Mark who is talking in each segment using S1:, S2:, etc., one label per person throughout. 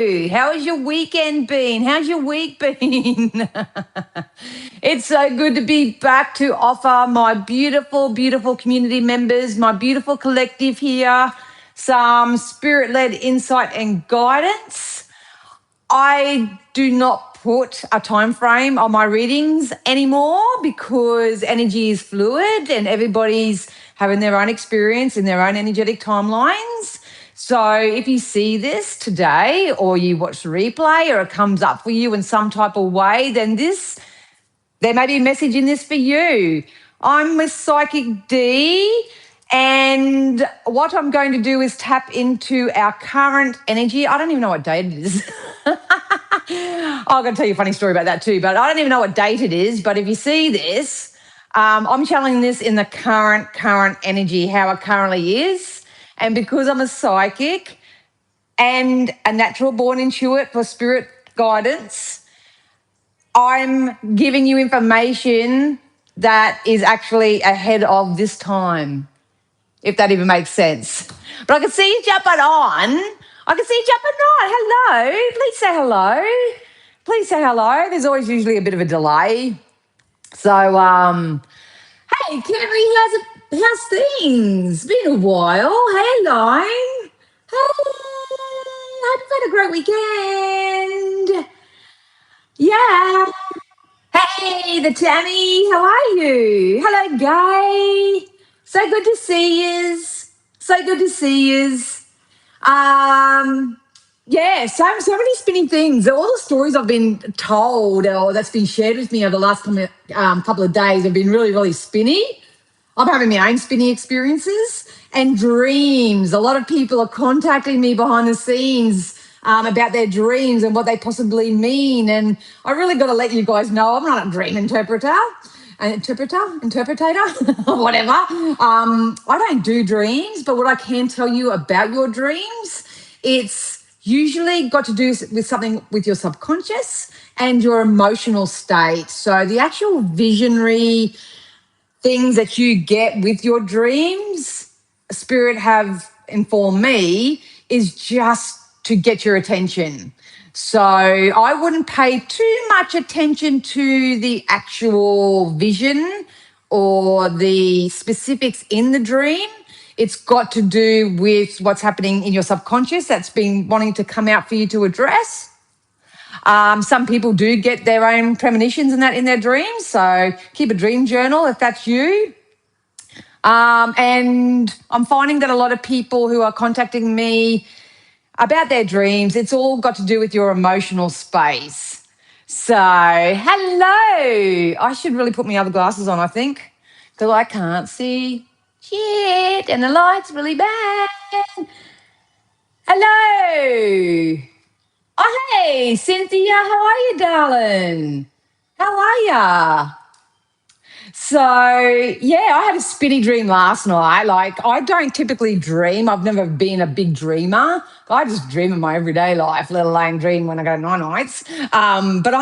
S1: How has your weekend been? How's your week been? It's so good to be back to offer my beautiful, beautiful community members, my beautiful collective here, some spirit led insight and guidance. I do not put a time frame on my readings anymore because energy is fluid and everybody's having their own experience in their own energetic timelines. So if you see this today or you watch the replay or it comes up for you in some type of way, then there may be a message in this for you. I'm Miss Psychic D, and what I'm going to do is tap into our current energy. I don't even know what date it is. I'm going to tell you a funny story about that too, but I don't even know what date it is. But if you see this, I'm channeling this in the current energy, how it currently is. And because I'm a psychic and a natural born intuit for spirit guidance, I'm giving you information that is actually ahead of this time, if that even makes sense. But I can see you jumping on. Hello. Please say hello. Please say hello. There's always usually a bit of a delay. So, hey, Kerry, how's things? Been a while. Hey, Line. Hey, hope you've had a great weekend. Yeah. Hey, the Tammy, how are you? Hello, Gay. So good to see yous. So good to see yous. Yeah, so many spinning things. All the stories I've been told or that's been shared with me over the last couple of days have been really, really spinny. I'm having my own spinning experiences and dreams. A lot of people are contacting me behind the scenes about their dreams and what they possibly mean. And I really got to let you guys know I'm not a dream interpreter, whatever. I don't do dreams, but what I can tell you about your dreams, it's usually got to do with something with your subconscious and your emotional state. So the actual visionary things that you get with your dreams, Spirit have informed me, is just to get your attention. So I wouldn't pay too much attention to the actual vision or the specifics in the dream. It's got to do with what's happening in your subconscious that's been wanting to come out for you to address. Some people do get their own premonitions and that in their dreams. So keep a dream journal if that's you. And I'm finding that a lot of people who are contacting me about their dreams, it's all got to do with your emotional space. So, hello. I should really put my other glasses on, I think, because I can't see shit and the light's really bad. Hello. Oh, hey, Cynthia, how are you, darling? How are ya? So, yeah, I had a spinny dream last night. Like, I don't typically dream. I've never been a big dreamer. I just dream in my everyday life, let alone dream when I go night nights. But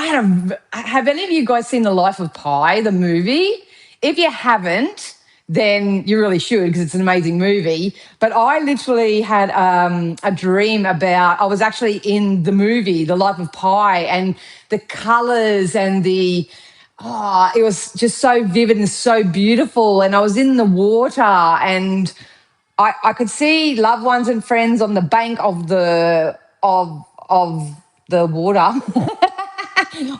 S1: have any of you guys seen The Life of Pi, the movie? If you haven't, then you really should because it's an amazing movie. But I literally had a dream about, I was actually in the movie, The Life of Pi, and the colours and it was just so vivid and so beautiful. And I was in the water and I could see loved ones and friends on the bank of the water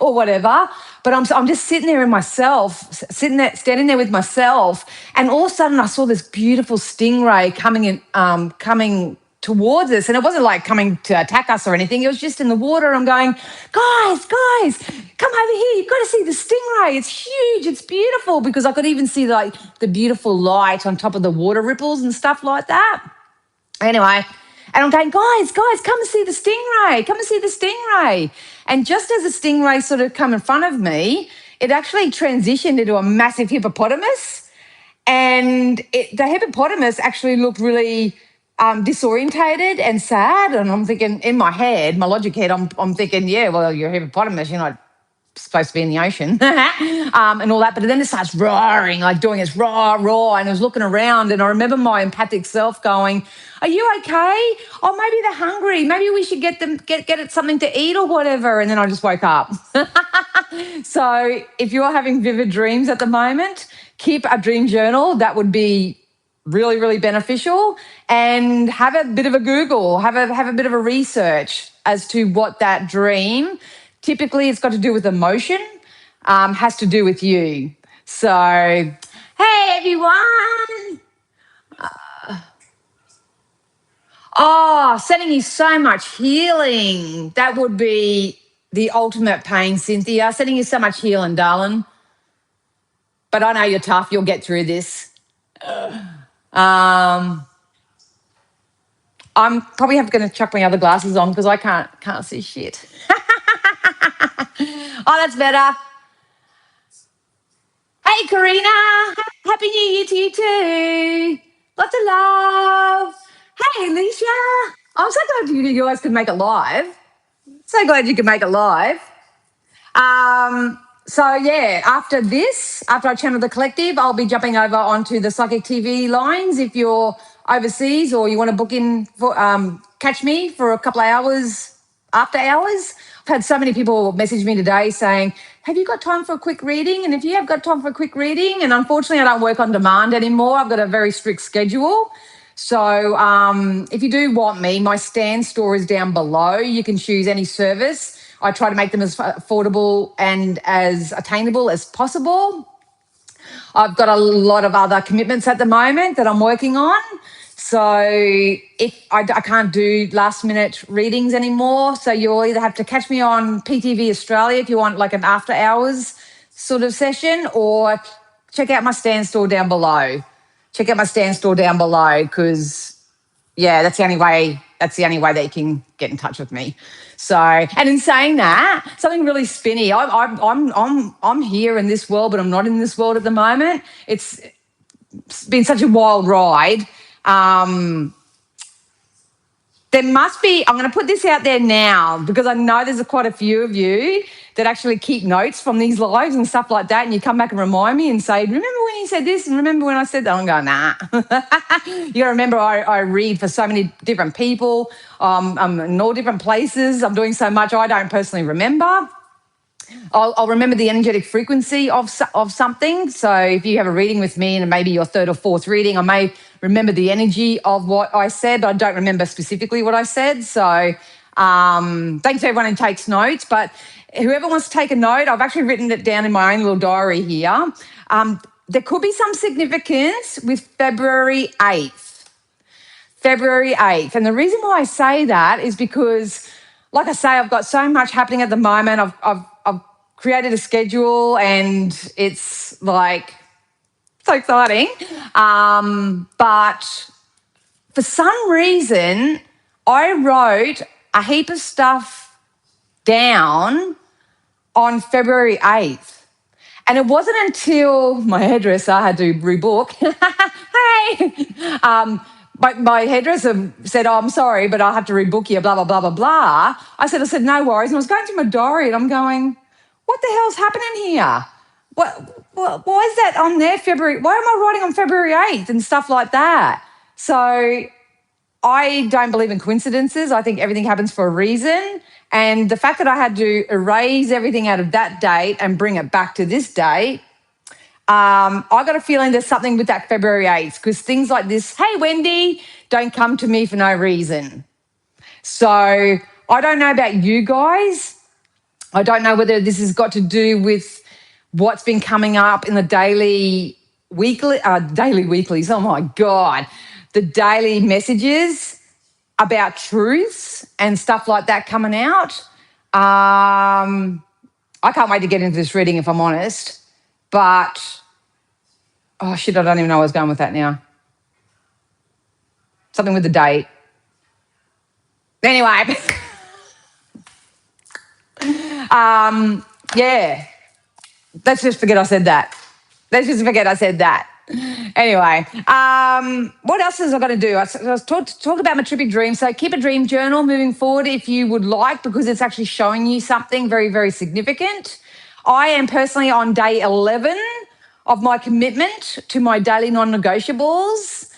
S1: or whatever. But I'm just sitting there in myself, standing there with myself, and all of a sudden I saw this beautiful stingray coming towards us, and it wasn't like coming to attack us or anything. It was just in the water. I'm going, guys, come over here. You've got to see the stingray. It's huge. It's beautiful, because I could even see like the beautiful light on top of the water ripples and stuff like that. Anyway, and I'm going, guys, come and see the stingray. Come and see the stingray. And just as the stingray sort of come in front of me, it actually transitioned into a massive hippopotamus. And the hippopotamus actually looked really disorientated and sad. And I'm thinking, in my head, my logic head, I'm thinking, yeah, well, you're a hippopotamus. You're not supposed to be in the ocean and all that. But then it starts roaring, like doing its roar. And I was looking around and I remember my empathic self going, are you okay? Oh, maybe they're hungry. Maybe we should get it something to eat or whatever. And then I just woke up. So if you're having vivid dreams at the moment, keep a dream journal. That would be really, really beneficial. And have a bit of a Google, have a bit of a research as to what that dream, typically it's got to do with emotion, has to do with you. So, hey everyone. Oh, sending you so much healing. That would be the ultimate pain, Cynthia. Sending you so much healing, darling. But I know you're tough. You'll get through this. I'm probably going to chuck my other glasses on because I can't see shit. Oh, that's better. Hey, Karina. Happy New Year to you too. Lots of love. Hey, Alicia. I'm so glad you guys could make it live. So glad you could make it live. So yeah, after I channel the collective, I'll be jumping over onto the Psychic TV lines. If you're overseas or you want to book in for catch me for a couple of hours after hours. I've had so many people message me today saying, have you got time for a quick reading? And if you have got time for a quick reading, and unfortunately I don't work on demand anymore, I've got a very strict schedule. So if you do want me, my stand store is down below. You can choose any service. I try to make them as affordable and as attainable as possible. I've got a lot of other commitments at the moment that I'm working on. So if I can't do last minute readings anymore. So you'll either have to catch me on PTV Australia if you want like an after hours sort of session, or check out my stand store down below. Check out my stand store down below because yeah, that's the only way that you can get in touch with me. So, and in saying that, something really spinny. I'm here in this world, but I'm not in this world at the moment. It's been such a wild ride. There must be, I'm going to put this out there now because I know there's quite a few of you that actually keep notes from these lives and stuff like that, and you come back and remind me and say, remember when you said this and remember when I said that? I'm going, nah. You got to remember I read for so many different people. I'm in all different places. I'm doing so much I don't personally remember. I'll remember the energetic frequency of something. So if you have a reading with me and maybe your third or fourth reading, I may remember the energy of what I said, but I don't remember specifically what I said. So thanks to everyone who takes notes. But whoever wants to take a note, I've actually written it down in my own little diary here. There could be some significance with February 8th. February 8th. And the reason why I say that is because, like I say, I've got so much happening at the moment. I've created a schedule and it's like so exciting. But for some reason, I wrote a heap of stuff down on February 8th. And it wasn't until my hairdresser had to rebook. Hey! My hairdresser said, oh, I'm sorry, but I'll have to rebook you, blah, blah, blah, blah, blah. I said, no worries. And I was going through my diary and I'm going, what the hell's happening here? Why is that on there, February? Why am I writing on February 8th and stuff like that? So I don't believe in coincidences. I think everything happens for a reason. And the fact that I had to erase everything out of that date and bring it back to this date, I got a feeling there's something with that February 8th, because things like this, hey, Wendy, don't come to me for no reason. So I don't know about you guys. I don't know whether this has got to do with what's been coming up in the daily weeklies. Oh, my God. The daily messages about truths and stuff like that coming out. I can't wait to get into this reading, if I'm honest. But, oh, shit, I don't even know where I was going with that now. Something with the date. Anyway. Yeah. Let's just forget I said that. Anyway, what else is I got to do? I was talk about my trippy dream. So keep a dream journal moving forward if you would like, because it's actually showing you something very, very significant. I am personally on day 11 of my commitment to my daily non-negotiables.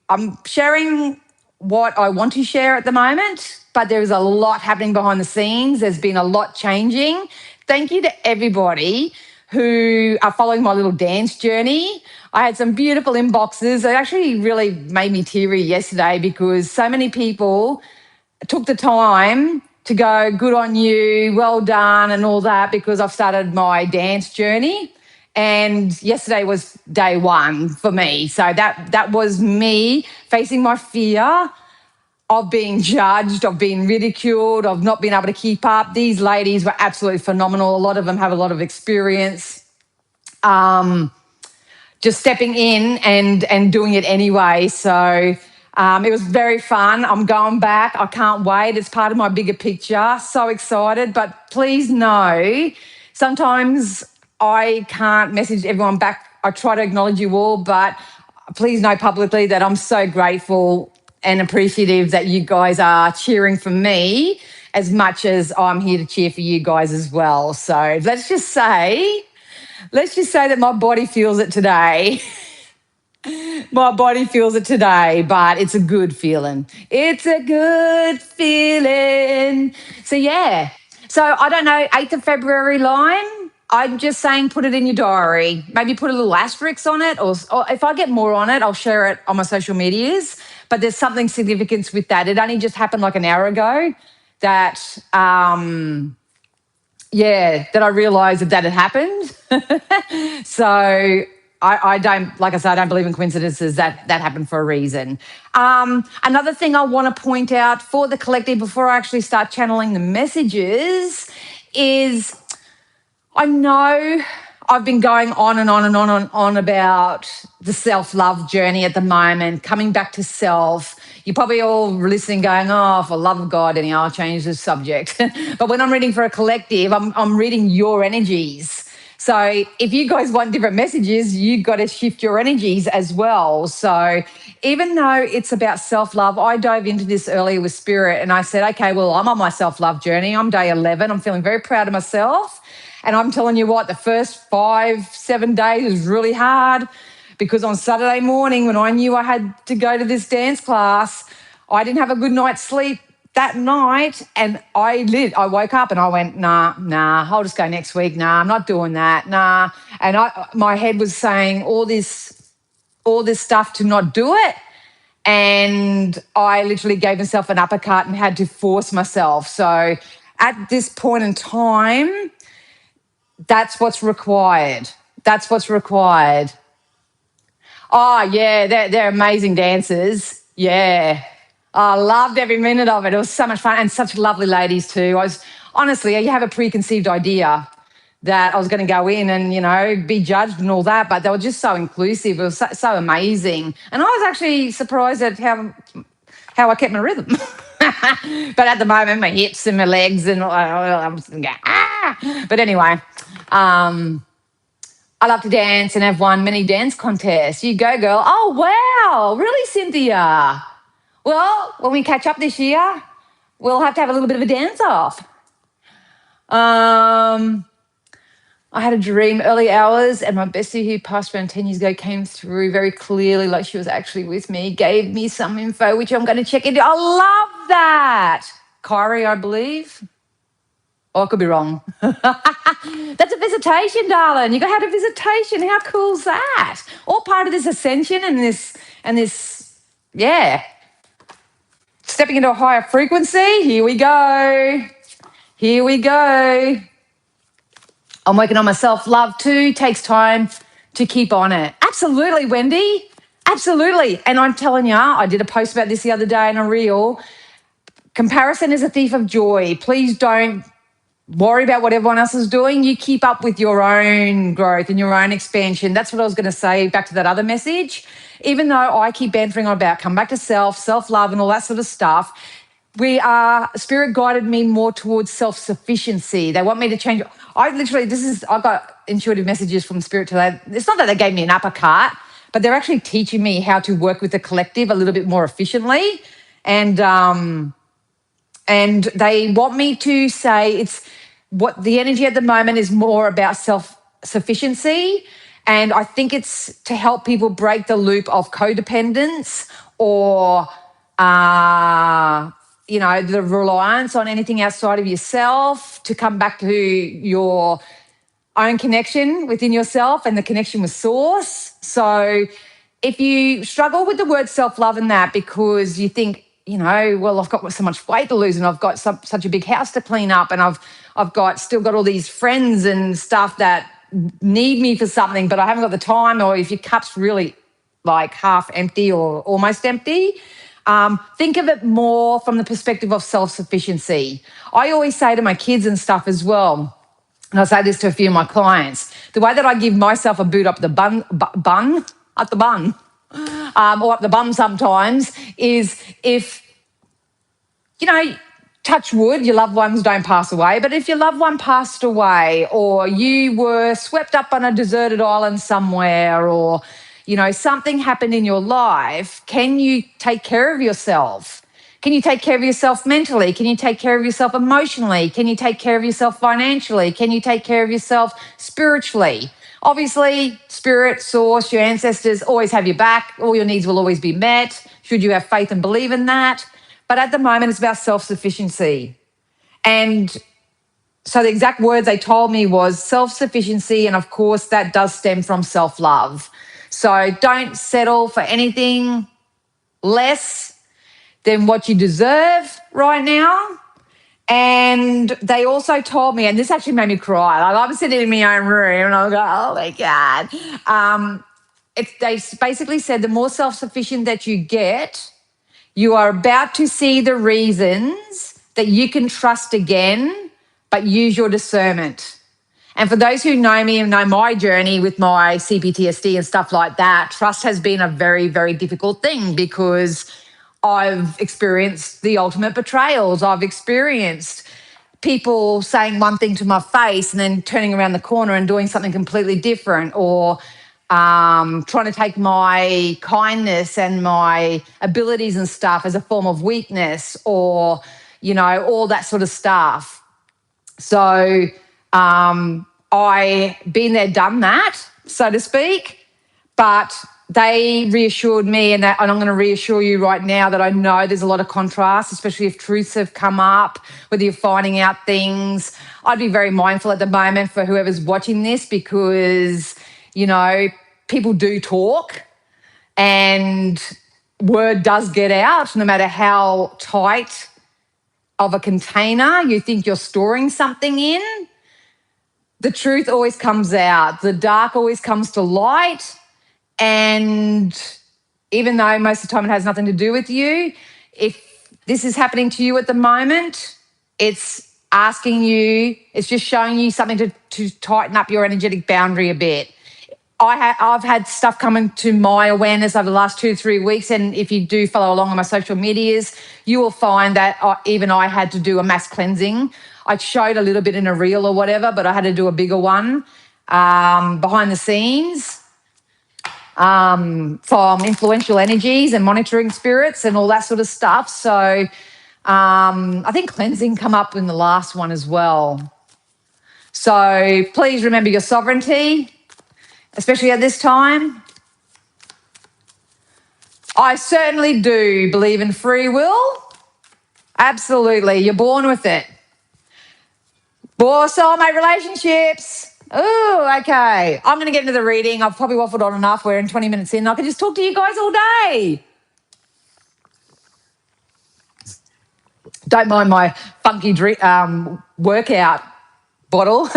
S1: I'm sharing what I want to share at the moment, but there is a lot happening behind the scenes. There's been a lot changing. Thank you to everybody who are following my little dance journey. I had some beautiful inboxes. It actually really made me teary yesterday because so many people took the time to go, good on you, well done, and all that, because I've started my dance journey. And yesterday was day one for me. So that was me facing my fear of being judged, of being ridiculed, of not being able to keep up. These ladies were absolutely phenomenal. A lot of them have a lot of experience. Just stepping in and doing it anyway. So it was very fun. I'm going back. I can't wait. It's part of my bigger picture. So excited. But please know, sometimes I can't message everyone back. I try to acknowledge you all, but please know publicly that I'm so grateful and appreciative that you guys are cheering for me as much as I'm here to cheer for you guys as well. So let's just say that my body feels it today. My body feels it today, but it's a good feeling. It's a good feeling. So, yeah. So, I don't know, 8th of February line, I'm just saying put it in your diary. Maybe put a little asterisk on it, or if I get more on it, I'll share it on my social medias. But there's something significant with that. It only just happened like an hour ago that that I realised that had happened. So I don't, like I said, I don't believe in coincidences. That happened for a reason. Another thing I want to point out for the collective before I actually start channeling the messages is I know I've been going on and on and on and on about the self-love journey at the moment, coming back to self. You're probably all listening going, oh, for the love of God, and I'll change the subject. But when I'm reading for a collective, I'm reading your energies. So if you guys want different messages, you've got to shift your energies as well. So even though it's about self-love, I dove into this earlier with Spirit and I said, okay, well, I'm on my self-love journey. I'm day 11. I'm feeling very proud of myself. And I'm telling you what, the first 5-7 days was really hard because on Saturday morning when I knew I had to go to this dance class, I didn't have a good night's sleep that night, and I woke up and I went, nah, I'll just go next week. Nah, I'm not doing that. Nah. And my head was saying all this stuff to not do it. And I literally gave myself an uppercut and had to force myself. So at this point in time, that's what's required. That's what's required. Oh, yeah, they're amazing dancers. Yeah. I loved every minute of it. It was so much fun and such lovely ladies too. Honestly, you have a preconceived idea that I was going to go in and, be judged and all that, but they were just so inclusive. It was so amazing. And I was actually surprised at how I kept my rhythm. But at the moment, my hips and my legs and I'm just going to go, ah. But anyway, I love to dance and have won many dance contests. You go, girl. Oh, wow. Really, Cynthia? Well, when we catch up this year, we'll have to have a little bit of a dance-off. I had a dream early hours and my bestie who passed around 10 years ago came through very clearly like she was actually with me, gave me some info, which I'm going to check into. I love that. Kyrie, I believe. Oh, I could be wrong. That's a visitation, darling. You got had a visitation. How cool's that? All part of this ascension and this, yeah. Stepping into a higher frequency. Here we go. I'm working on my self-love too. Takes time to keep on it. Absolutely, Wendy. Absolutely. And I'm telling you, I did a post about this the other day in a reel. Comparison is a thief of joy. Please don't worry about what everyone else is doing. You keep up with your own growth and your own expansion. That's what I was going to say back to that other message. Even though I keep bantering on about come back to self-love and all that sort of stuff, Spirit guided me more towards self-sufficiency. They want me to change. I got intuitive messages from Spirit today. It's not that they gave me an uppercut, but they're actually teaching me how to work with the collective a little bit more efficiently. And they want me to say what the energy at the moment is more about self-sufficiency. And I think it's to help people break the loop of codependence or, the reliance on anything outside of yourself, to come back to your own connection within yourself and the connection with source. So if you struggle with the word self-love and that because you think, well, I've got so much weight to lose and I've got such a big house to clean up and I've still got all these friends and stuff that need me for something, but I haven't got the time, or if your cup's really like half empty or almost empty, think of it more from the perspective of self-sufficiency. I always say to my kids and stuff as well, and I say this to a few of my clients, the way that I give myself a boot up the bum, or up the bum sometimes, is if, touch wood, your loved ones don't pass away, but if your loved one passed away or you were swept up on a deserted island somewhere, or, something happened in your life, can you take care of yourself? Can you take care of yourself mentally? Can you take care of yourself emotionally? Can you take care of yourself financially? Can you take care of yourself spiritually? Obviously, spirit, source, your ancestors always have your back. All your needs will always be met, should you have faith and believe in that. But at the moment, it's about self-sufficiency. And so the exact words they told me was self-sufficiency, and of course, that does stem from self-love. So don't settle for anything less than what you deserve right now. And they also told me, and this actually made me cry. Like, I was sitting in my own room and I was like, oh my God. They basically said the more self-sufficient that you get, you are about to see the reasons that you can trust again, but use your discernment. And for those who know me and know my journey with my CPTSD and stuff like that, trust has been a very, very difficult thing because I've experienced the ultimate betrayals. I've experienced people saying one thing to my face and then turning around the corner and doing something completely different, or trying to take my kindness and my abilities and stuff as a form of weakness, or, all that sort of stuff. So I been there, done that, so to speak, but they reassured me, and I'm going to reassure you right now that I know there's a lot of contrast, especially if truths have come up, whether you're finding out things. I'd be very mindful at the moment for whoever's watching this because, people do talk and word does get out, no matter how tight of a container you think you're storing something in. The truth always comes out. The dark always comes to light. And even though most of the time it has nothing to do with you, if this is happening to you at the moment, it's asking you, it's just showing you something to tighten up your energetic boundary a bit. I've had stuff coming to my awareness over the last 2 to 3 weeks, and if you do follow along on my social medias, you will find that even I had to do a mass cleansing. I showed a little bit in a reel or whatever, but I had to do a bigger one behind the scenes. From influential energies and monitoring spirits and all that sort of stuff. So I think cleansing come up in the last one as well. So please remember your sovereignty, especially at this time. I certainly do believe in free will. Absolutely. You're born with it. More soulmate relationships. Oh, okay. I'm going to get into the reading. I've probably waffled on enough. We're in 20 minutes in. I could just talk to you guys all day. Don't mind my funky workout bottle.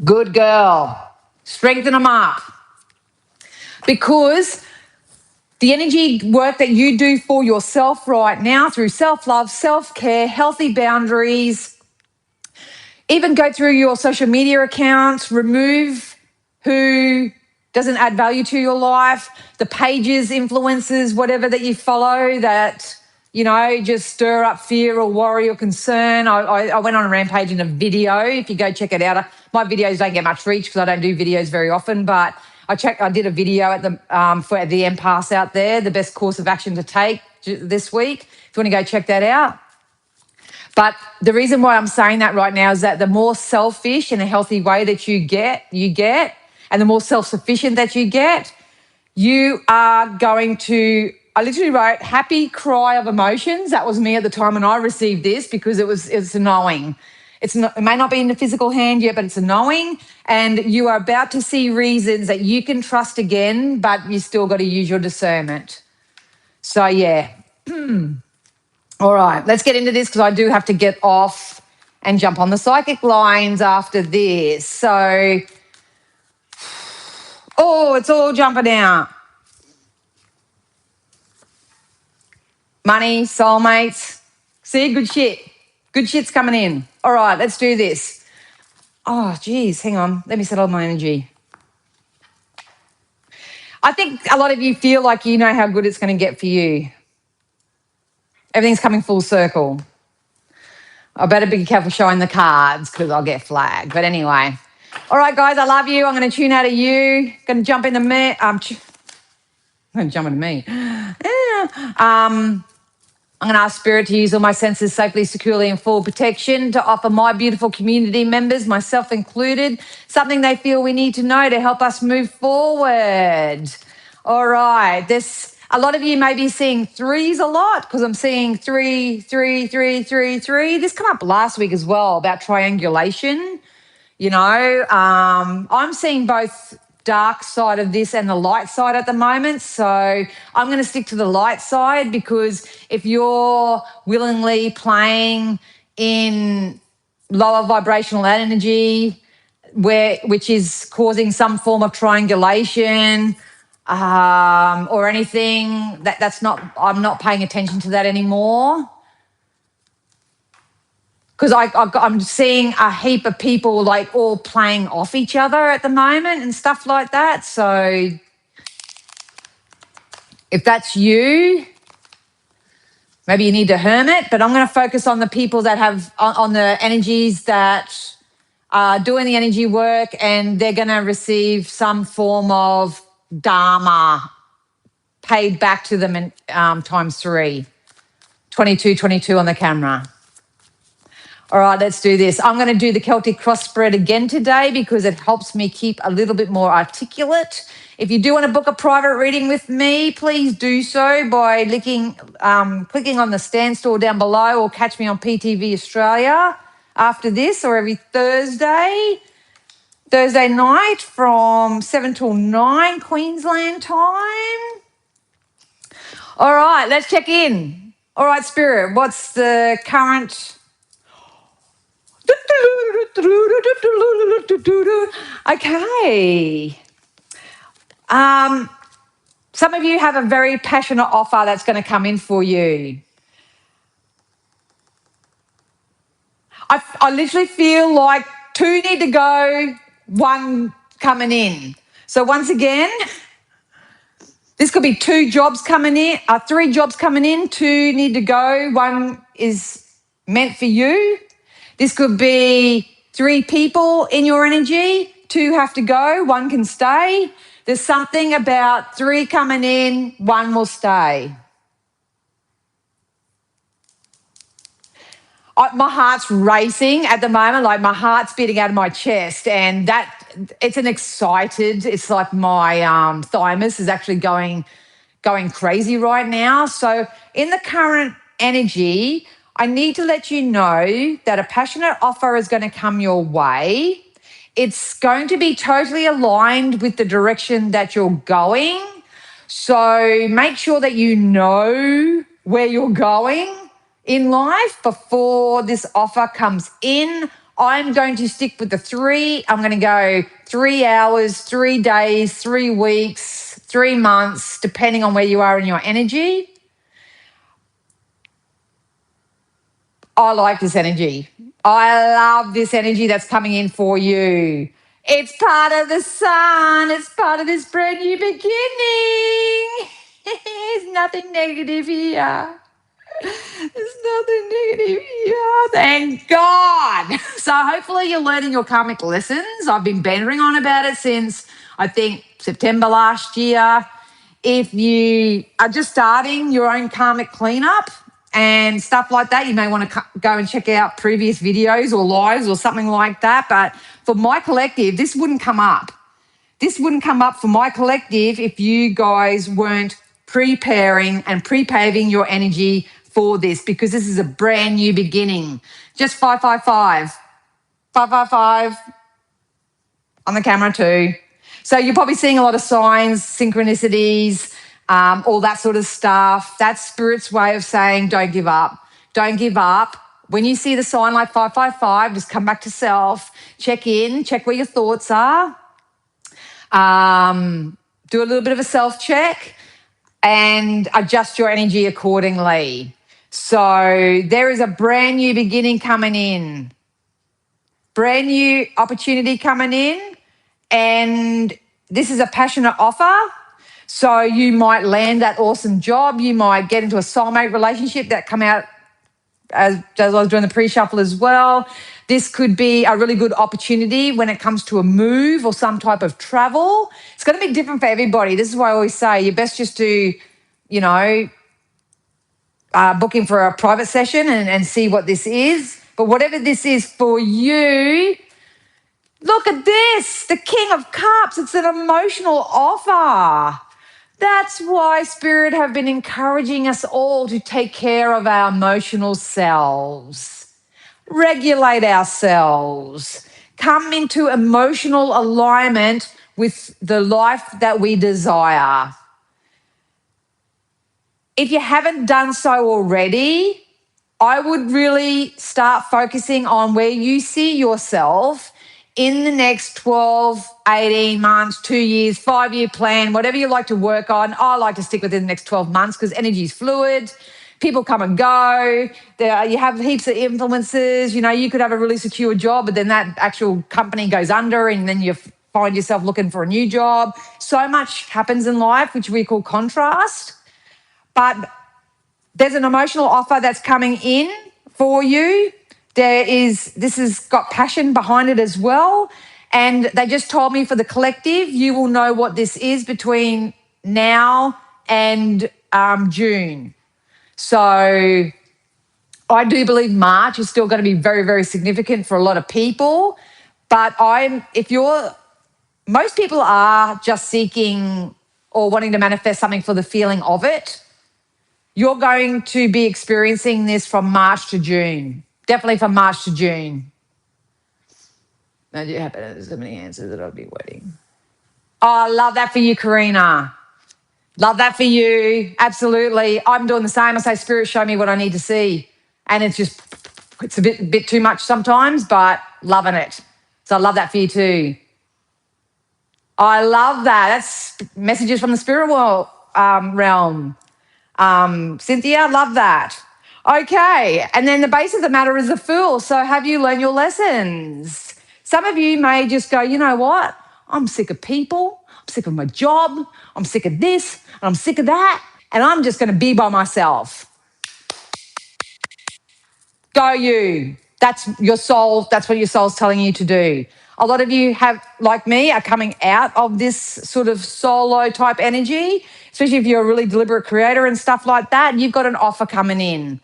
S1: Good girl. Strengthen them up. Because the energy work that you do for yourself right now through self-love, self-care, healthy boundaries, even go through your social media accounts, remove who doesn't add value to your life, the pages, influencers, whatever that you follow that, just stir up fear or worry or concern. I went on a rampage in a video. If you go check it out, my videos don't get much reach because I don't do videos very often, but I did a video at for the empaths out there, the best course of action to take this week. If you want to go check that out. But the reason why I'm saying that right now is that the more selfish in a healthy way that you get, and the more self-sufficient that you are going to, I literally wrote happy cry of emotions. That was me at the time when I received this, because it's a knowing. It may not be in the physical hand yet, but it's a knowing. And you are about to see reasons that you can trust again, but you still got to use your discernment. So yeah. All right, let's get into this, because I do have to get off and jump on the psychic lines after this. So, oh, it's all jumping out. Money, soulmates. See, good shit. Good shit's coming in. All right, let's do this. Oh, geez, hang on. Let me settle my energy. I think a lot of you feel like you know how good it's going to get for you. Everything's coming full circle. I better be careful showing the cards, because I'll get flagged. But anyway. All right, guys, I love you. I'm going to tune out of you. Going to jump into me. I'm going to jump into me. I'm going to ask Spirit to use all my senses safely, securely, and full protection to offer my beautiful community members, myself included, something they feel we need to know to help us move forward. All right. A lot of you may be seeing threes a lot, because I'm seeing 3, 3, 3, 3, 3. This came up last week as well about triangulation. I'm seeing both dark side of this and the light side at the moment. So I'm going to stick to the light side, because if you're willingly playing in lower vibrational energy, which is causing some form of triangulation, or anything, I'm not paying attention to that anymore. Because I'm seeing a heap of people like all playing off each other at the moment and stuff like that. So if that's you, maybe you need to hermit. But I'm going to focus on the people that have, on the energies that are doing the energy work, and they're going to receive some form of dharma paid back to them in times 3. 22, 22 on the camera. All right, let's do this. I'm going to do the Celtic cross spread again today, because it helps me keep a little bit more articulate. If you do want to book a private reading with me, please do so by clicking on the stand store down below, or catch me on PTV Australia after this, or every Thursday night from 7 till 9 Queensland time. All right, let's check in. All right, Spirit, what's the current... Okay. Some of you have a very passionate offer that's going to come in for you. I literally feel like 2 need to go, 1 coming in. So once again, this could be 2 jobs coming in, 3 jobs coming in, 2 need to go, 1 is meant for you. This could be 3 people in your energy, 2 have to go, 1 can stay. There's something about 3 coming in, 1 will stay. My heart's racing at the moment, like my heart's beating out of my chest, and it's like my thymus is actually going crazy right now. So in the current energy, I need to let you know that a passionate offer is going to come your way. It's going to be totally aligned with the direction that you're going. So make sure that you know where you're going in life before this offer comes in. I'm going to stick with the 3. I'm going to go 3 hours, 3 days, 3 weeks, 3 months, depending on where you are in your energy. I like this energy. I love this energy that's coming in for you. It's part of the sun. It's part of this brand new beginning. There's nothing negative here. There's nothing negative here. Thank God. So hopefully you're learning your karmic lessons. I've been bantering on about it since, I think, September last year. If you are just starting your own karmic cleanup, and stuff like that, you may want to go and check out previous videos or lives or something like that. But for my collective, this wouldn't come up. This wouldn't come up for my collective if you guys weren't preparing and pre-paving your energy for this, because this is a brand new beginning. Just 555. 555 on the camera too. So you're probably seeing a lot of signs, synchronicities, all that sort of stuff. That's Spirit's way of saying don't give up. Don't give up. When you see the sign like 555, just come back to self, check in, check where your thoughts are. Do a little bit of a self-check and adjust your energy accordingly. So there is a brand new beginning coming in. Brand new opportunity coming in, and this is a passionate offer. So you might land that awesome job. You might get into a soulmate relationship that come out as I was doing the pre-shuffle as well. This could be a really good opportunity when it comes to a move or some type of travel. It's going to be different for everybody. This is why I always say you best just do, book in for a private session and see what this is. But whatever this is for you, look at this, the King of Cups. It's an emotional offer. That's why Spirit have been encouraging us all to take care of our emotional selves, regulate ourselves, come into emotional alignment with the life that we desire. If you haven't done so already, I would really start focusing on where you see yourself in the next 12, 18 months, 2 years, 5-year plan, whatever you like to work on. I like to stick within the next 12 months because energy is fluid. People come and go. You have heaps of influences. You could have a really secure job, but then that actual company goes under and then you find yourself looking for a new job. So much happens in life, which we call contrast. But there's an emotional offer that's coming in for you. This has got passion behind it as well. And they just told me for the collective, you will know what this is between now and June. So I do believe March is still going to be very, very significant for a lot of people. But most people are just seeking or wanting to manifest something for the feeling of it. You're going to be experiencing this from March to June. Definitely from March to June. Now, do you have so many answers that I'll be waiting? Oh, I love that for you, Karina. Love that for you. Absolutely. I'm doing the same. I say, Spirit, show me what I need to see. And it's a bit too much sometimes, but loving it. So I love that for you too. I love that. That's messages from the spirit world realm. Cynthia, love that. Okay, and then the base of the matter is the Fool. So have you learned your lessons? Some of you may just go, you know what? I'm sick of people. I'm sick of my job. I'm sick of this and I'm sick of that. And I'm just going to be by myself. Go you. That's your soul. That's what your soul's telling you to do. A lot of you have, like me, are coming out of this sort of solo type energy, especially if you're a really deliberate creator and stuff like that. You've got an offer coming in.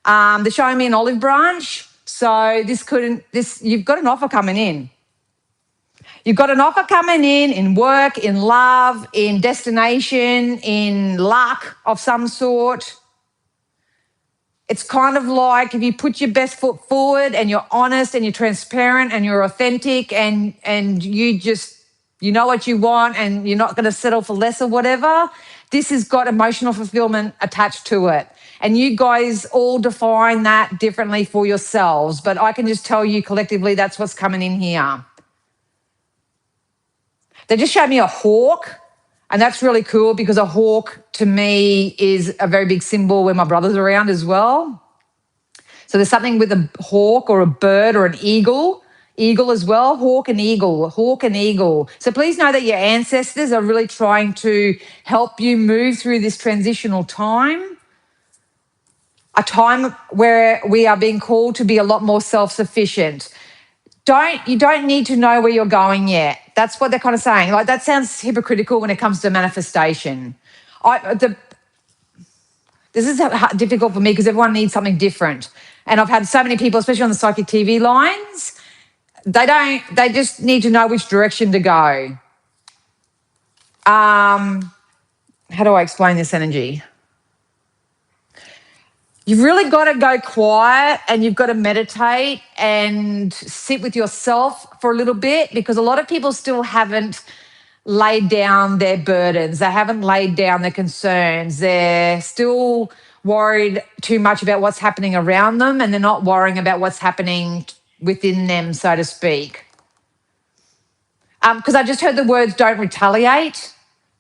S1: They're showing me an olive branch. So you've got an offer coming in. You've got an offer coming in work, in love, in destination, in luck of some sort. It's kind of like if you put your best foot forward and you're honest and you're transparent and you're authentic and you know what you want and you're not going to settle for less or whatever, this has got emotional fulfillment attached to it. And you guys all define that differently for yourselves. But I can just tell you collectively that's what's coming in here. They just showed me a hawk. And that's really cool because a hawk to me is a very big symbol when my brother's around as well. So there's something with a hawk or a bird or an eagle as well, hawk and eagle. So please know that your ancestors are really trying to help you move through this transitional time, a time where we are being called to be a lot more self-sufficient. You don't need to know where you're going yet. That's what they're kind of saying. Like that sounds hypocritical when it comes to manifestation. The This is difficult for me because everyone needs something different. And I've had so many people, especially on the psychic TV lines, they just need to know which direction to go. How do I explain this energy? You've really got to go quiet and you've got to meditate and sit with yourself for a little bit, because a lot of people still haven't laid down their burdens. They haven't laid down their concerns. They're still worried too much about what's happening around them, and they're not worrying about what's happening within them, so to speak. Because I just heard the words don't retaliate.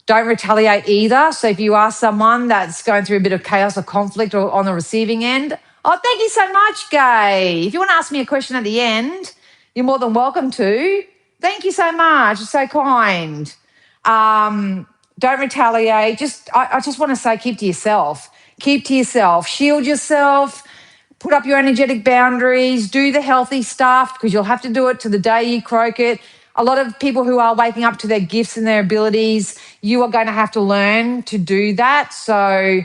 S1: Don't retaliate either. So if you are someone that's going through a bit of chaos or conflict or on the receiving end, oh, thank you so much, Gay. If you want to ask me a question at the end, you're more than welcome to. Thank you so much. You're so kind. Don't retaliate. I just want to say keep to yourself. Keep to yourself. Shield yourself. Put up your energetic boundaries. Do the healthy stuff, because you'll have to do it to the day you croak it. A lot of people who are waking up to their gifts and their abilities, you are going to have to learn to do that. So,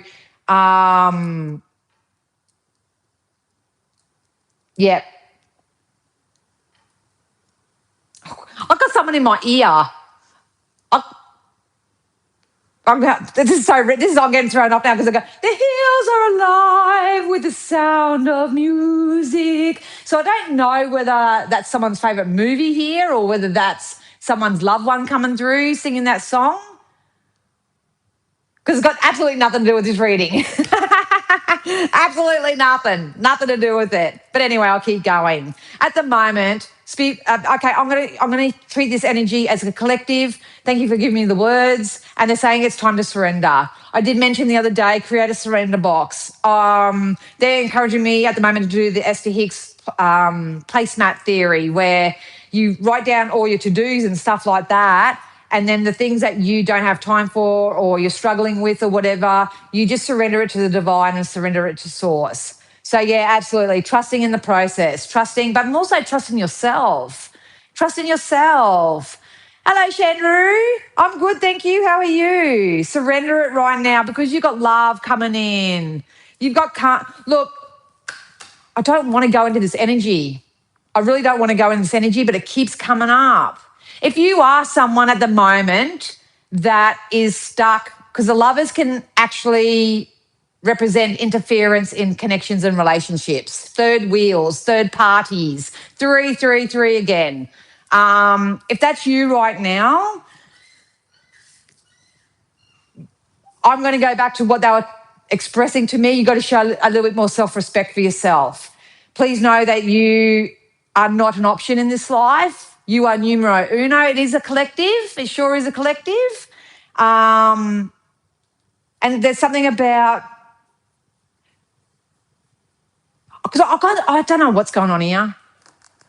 S1: yeah. I've got someone in my ear. This is I'm getting thrown off now because I go, the hills are alive with the sound of music. So I don't know whether that's someone's favourite movie here or whether that's someone's loved one coming through singing that song, because it's got absolutely nothing to do with this reading. Absolutely nothing to do with it. But anyway, I'll keep going. At the moment, okay, I'm gonna treat this energy as a collective. Thank you for giving me the words. And they're saying it's time to surrender. I did mention the other day, create a surrender box. They're encouraging me at the moment to do the Esther Hicks placemat theory, where you write down all your to-dos and stuff like that. And then the things that you don't have time for or you're struggling with or whatever, you just surrender it to the divine and surrender it to source. So, yeah, absolutely. Trusting in the process, but I'm also trusting yourself. Trusting yourself. Hello, Shandru. I'm good, thank you. How are you? Surrender it right now, because you've got love coming in. Look, I don't want to go into this energy. I really don't want to go into this energy, but it keeps coming up. If you are someone at the moment that is stuck, because the lovers can actually represent interference in connections and relationships, third wheels, third parties, 333 again. If that's you right now, I'm going to go back to what they were expressing to me. You've got to show a little bit more self-respect for yourself. Please know that you are not an option in this life. You are numero uno. It is a collective. It sure is a collective. And there's something about, because I don't know what's going on here.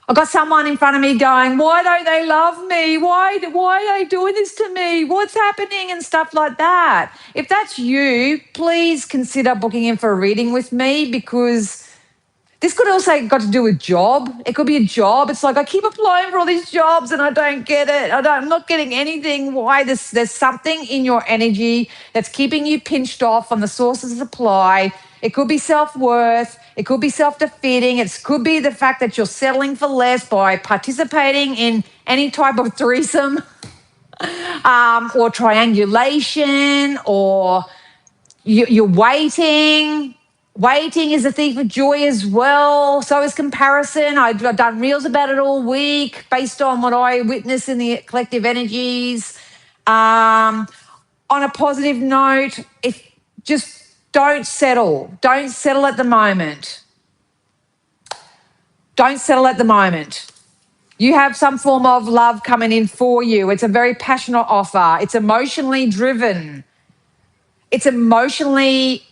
S1: I've got someone in front of me going, why don't they love me? Why are they doing this to me? What's happening? And stuff like that. If that's you, please consider booking in for a reading with me, because this could also got to do with job. It could be a job. It's like I keep applying for all these jobs and I don't get it. I'm not getting anything. Why? There's something in your energy that's keeping you pinched off from the sources of supply. It could be self-worth. It could be self-defeating. It could be the fact that you're settling for less by participating in any type of threesome or triangulation, or you're waiting. Waiting is a thief of joy as well. So is comparison. I've done reels about it all week based on what I witness in the collective energies. On a positive note, just don't settle. Don't settle at the moment. Don't settle at the moment. You have some form of love coming in for you. It's a very passionate offer. It's emotionally driven. It's emotionally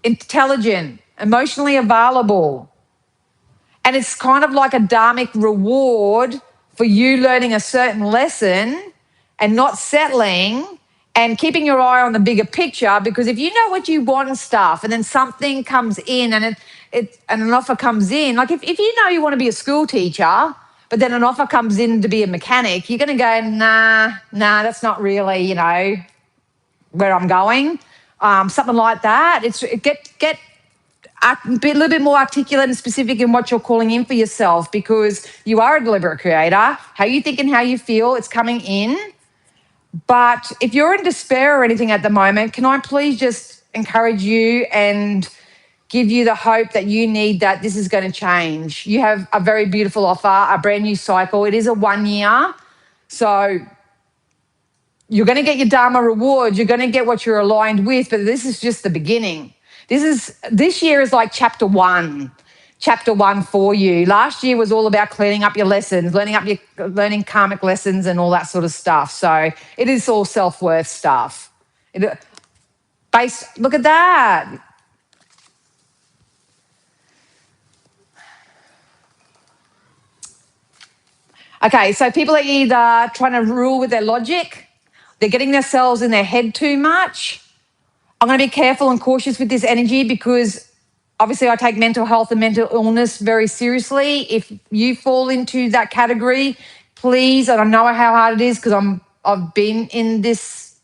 S1: intelligent, emotionally available. And it's kind of like a dharmic reward for you learning a certain lesson and not settling and keeping your eye on the bigger picture. Because if you know what you want and stuff, and then something comes in and and an offer comes in, like if you know you want to be a school teacher, but then an offer comes in to be a mechanic, you're going to go, nah, that's not really, where I'm going, something like that. It's get be a little bit more articulate and specific in what you're calling in for yourself, because you are a deliberate creator. How you think and how you feel, it's coming in. But if you're in despair or anything at the moment, can I please just encourage you and give you the hope that you need, that this is going to change. You have a very beautiful offer, a brand new cycle. It is a 1 year. So you're going to get your Dharma reward. You're going to get what you're aligned with, but this is just the beginning. This year is like chapter one for you. Last year was all about cleaning up your lessons, learning karmic lessons and all that sort of stuff. So it is all self-worth stuff. Look at that. Okay, so people are either trying to rule with their logic, they're getting themselves in their head too much. I'm going to be careful and cautious with this energy, because obviously I take mental health and mental illness very seriously. If you fall into that category, please, and I know how hard it is because I've been in this,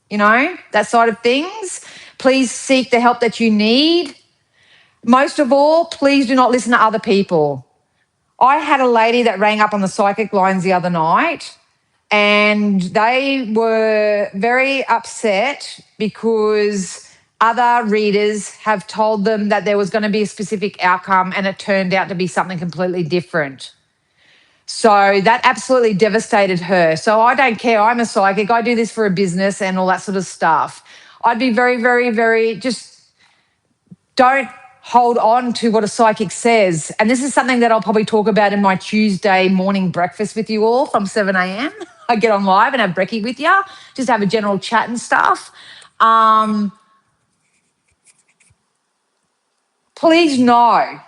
S1: that side of things. Please seek the help that you need. Most of all, please do not listen to other people. I had a lady that rang up on the psychic lines the other night, and they were very upset because other readers have told them that there was going to be a specific outcome, and it turned out to be something completely different. So that absolutely devastated her. So I don't care. I'm a psychic. I do this for a business and all that sort of stuff. I'd be very, very, very, just don't hold on to what a psychic says. And this is something that I'll probably talk about in my Tuesday morning breakfast with you all from 7 a.m. I get on live and have brekkie with you, just have a general chat and stuff. Please know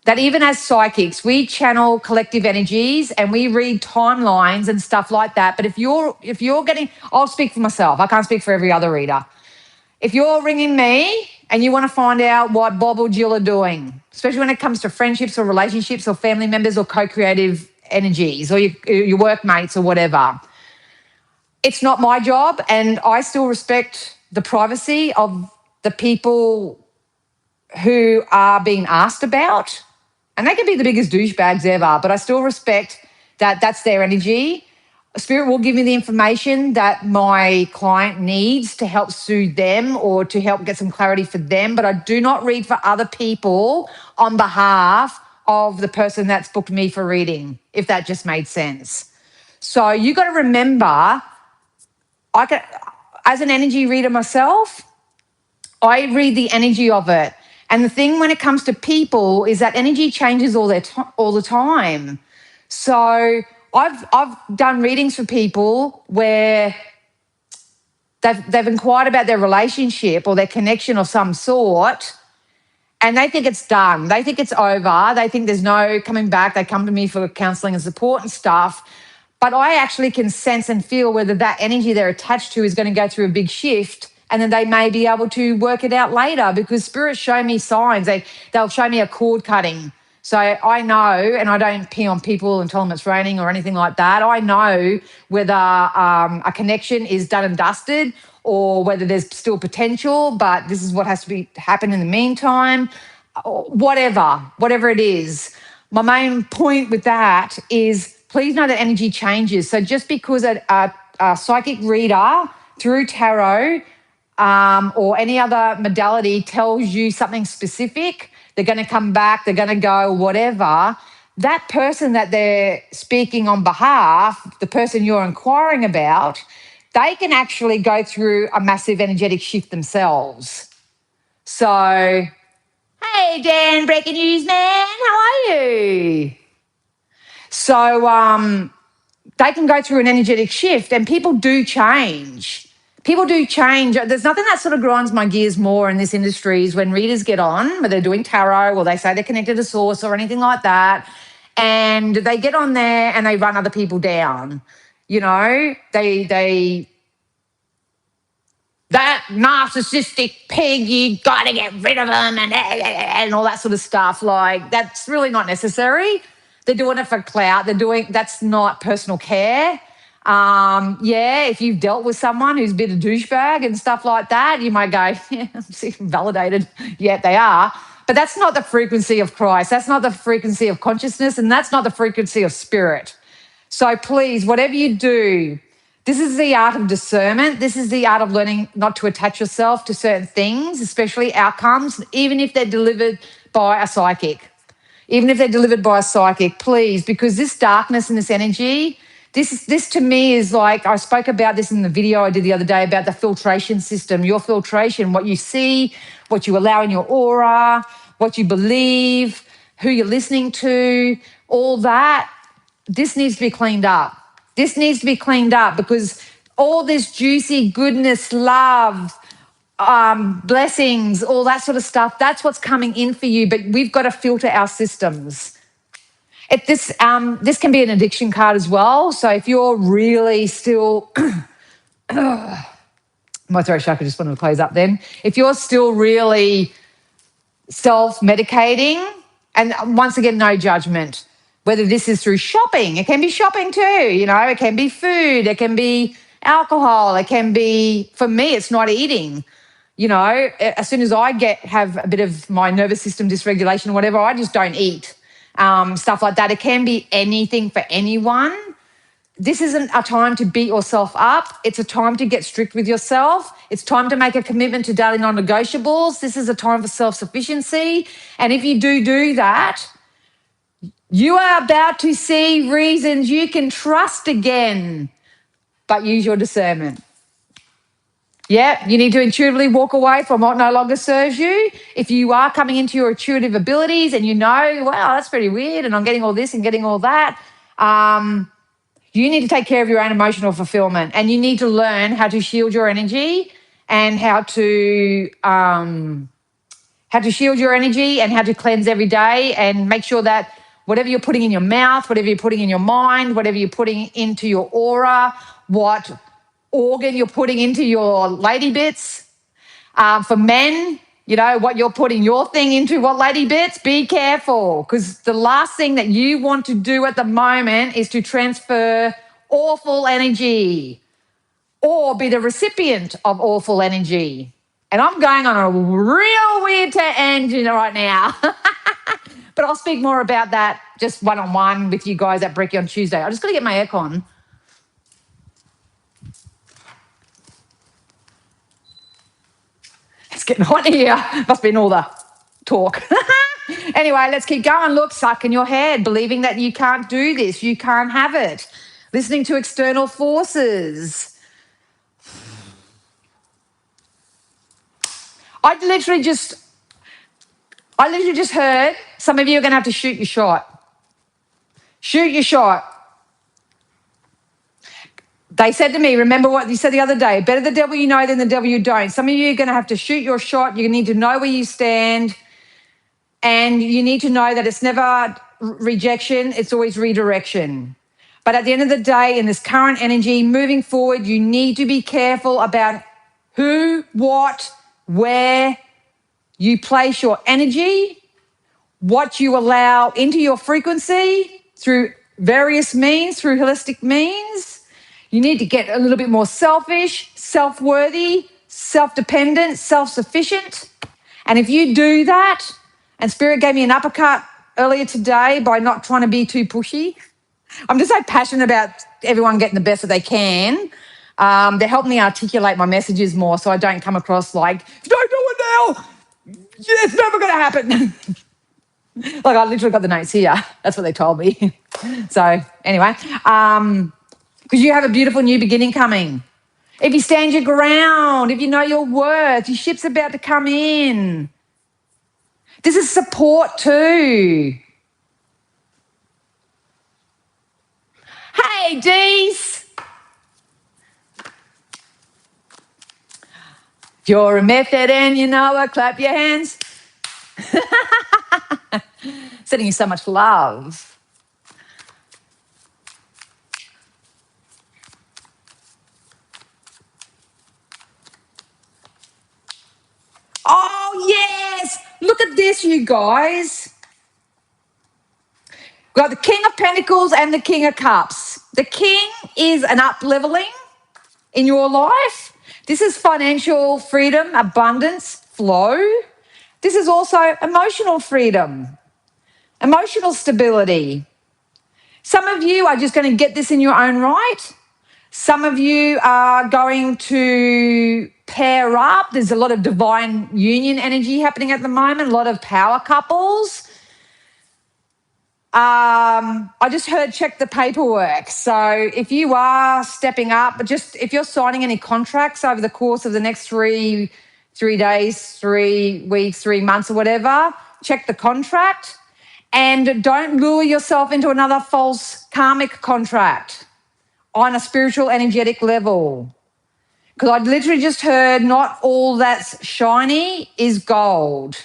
S1: that even as psychics, we channel collective energies and we read timelines and stuff like that. But if you're getting, I'll speak for myself. I can't speak for every other reader. If you're ringing me and you want to find out what Bob or Jill are doing, especially when it comes to friendships or relationships or family members or co-creative energies or your workmates or whatever, it's not my job, and I still respect the privacy of the people who are being asked about. And they can be the biggest douchebags ever, but I still respect that that's their energy. Spirit will give me the information that my client needs to help soothe them or to help get some clarity for them, but I do not read for other people on behalf of the person that's booked me for reading, if that just made sense. So you got to remember, as an energy reader myself, I read the energy of it. And the thing when it comes to people is that energy changes all the time. So I've done readings for people where they've inquired about their relationship or their connection of some sort, and they think it's done. They think it's over. They think there's no coming back. They come to me for counselling and support and stuff. But I actually can sense and feel whether that energy they're attached to is going to go through a big shift, and then they may be able to work it out later, because spirits show me signs. They'll show me a cord cutting. So I know, and I don't pee on people and tell them it's raining or anything like that. I know whether a connection is done and dusted or whether there's still potential, but this is what has to happen in the meantime. Whatever it is. My main point with that is please know that energy changes. So just because a psychic reader through tarot or any other modality tells you something specific, they're going to come back, they're going to go, whatever, that person that they're speaking on behalf, the person you're inquiring about, they can actually go through a massive energetic shift themselves. So, hey, Dan, breaking news, man, how are you? So they can go through an energetic shift, and people do change. People do change. There's nothing that sort of grinds my gears more in this industry is when readers get on, whether they're doing tarot or they say they're connected to source or anything like that, and they get on there and they run other people down. That narcissistic pig, you got to get rid of them and all that sort of stuff. Like, that's really not necessary. They're doing it for clout. That's not personal care. Yeah, if you've dealt with someone who's a bit of douchebag and stuff like that, you might go, yeah, validated. Yeah, they are. But that's not the frequency of Christ. That's not the frequency of consciousness, and that's not the frequency of spirit. So please, whatever you do, this is the art of discernment. This is the art of learning not to attach yourself to certain things, especially outcomes, even if they're delivered by a psychic. Even if they're delivered by a psychic, please, because this darkness and this energy, this to me is like, I spoke about this in the video I did the other day about the filtration system, your filtration, what you see, what you allow in your aura, what you believe, who you're listening to, all that. This needs to be cleaned up. This needs to be cleaned up because all this juicy goodness, love, blessings, all that sort of stuff, that's what's coming in for you. But we've got to filter our systems. This can be an addiction card as well. So if you're really still, my throat chakra just wanted to close up then. If you're still really self-medicating, and once again, no judgment, whether this is through shopping, it can be shopping too, it can be food, it can be alcohol, it can be, for me, it's not eating. As soon as I have a bit of my nervous system dysregulation or whatever, I just don't eat. Stuff like that. It can be anything for anyone. This isn't a time to beat yourself up. It's a time to get strict with yourself. It's time to make a commitment to daily non-negotiables. This is a time for self-sufficiency. And if you do that, you are about to see reasons you can trust again, but use your discernment. Yeah, you need to intuitively walk away from what no longer serves you. If you are coming into your intuitive abilities and wow, that's pretty weird and I'm getting all this and getting all that, you need to take care of your own emotional fulfillment and you need to learn how to shield your energy and how to shield your energy and how to cleanse every day and make sure that whatever you're putting in your mouth, whatever you're putting in your mind, whatever you're putting into your aura, what organ you're putting into your lady bits. For men, what you're putting your thing into, what lady bits, be careful because the last thing that you want to do at the moment is to transfer awful energy or be the recipient of awful energy. And I'm going on a real weird tangent right now. But I'll speak more about that just one-on-one with you guys at Brekkie on Tuesday. I just got to get my aircon. It's getting hot here. Must be in all the talk. Anyway, let's keep going. Look, suck in your head, believing that you can't do this, you can't have it. Listening to external forces. I literally just heard some of you are going to have to shoot your shot. Shoot your shot. They said to me, remember what you said the other day, better the devil you know than the devil you don't. Some of you are going to have to shoot your shot. You need to know where you stand. And you need to know that it's never rejection, it's always redirection. But at the end of the day, in this current energy, moving forward, you need to be careful about who, what, where you place your energy, what you allow into your frequency through various means, through holistic means. You need to get a little bit more selfish, self-worthy, self-dependent, self-sufficient. And if you do that, and Spirit gave me an uppercut earlier today by not trying to be too pushy. I'm just so passionate about everyone getting the best that they can. They help me articulate my messages more so I don't come across like, don't do it now. It's never going to happen. Like I literally got the notes here. That's what they told me. So anyway, because you have a beautiful new beginning coming. If you stand your ground, if you know your worth, your ship's about to come in. This is support too. Hey, Dees. If you're a method and you know it, clap your hands. Sending you so much love. Oh, yes. Look at this, you guys. We've got the King of Pentacles and the King of Cups. The King is an up-leveling in your life. This is financial freedom, abundance, flow. This is also emotional freedom, emotional stability. Some of you are just going to get this in your own right. Some of you are going to pair up. There's a lot of divine union energy happening at the moment, a lot of power couples. I just heard check the paperwork. So if you are stepping up, but just if you're signing any contracts over the course of the next three days, 3 weeks, 3 months or whatever, check the contract and don't lure yourself into another false karmic contract on a spiritual energetic level. Because I literally just heard not all that's shiny is gold.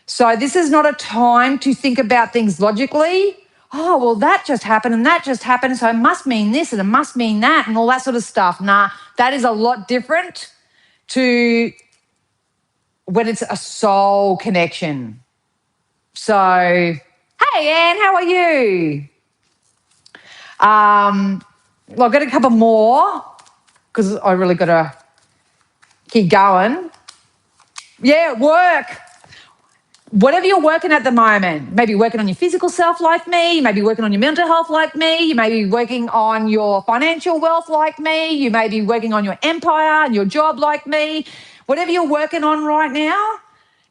S1: So this is not a time to think about things logically. Oh, well, that just happened and that just happened, so it must mean this and it must mean that and all that sort of stuff. Nah, that is a lot different to when it's a soul connection. So, hey, Anne, how are you? Well, I've got a couple more because I really got to keep going. Yeah, work. Whatever you're working at the moment, maybe working on your physical self like me, you may be working on your mental health like me, you may be working on your financial wealth like me, you may be working on your empire and your job like me. Whatever you're working on right now,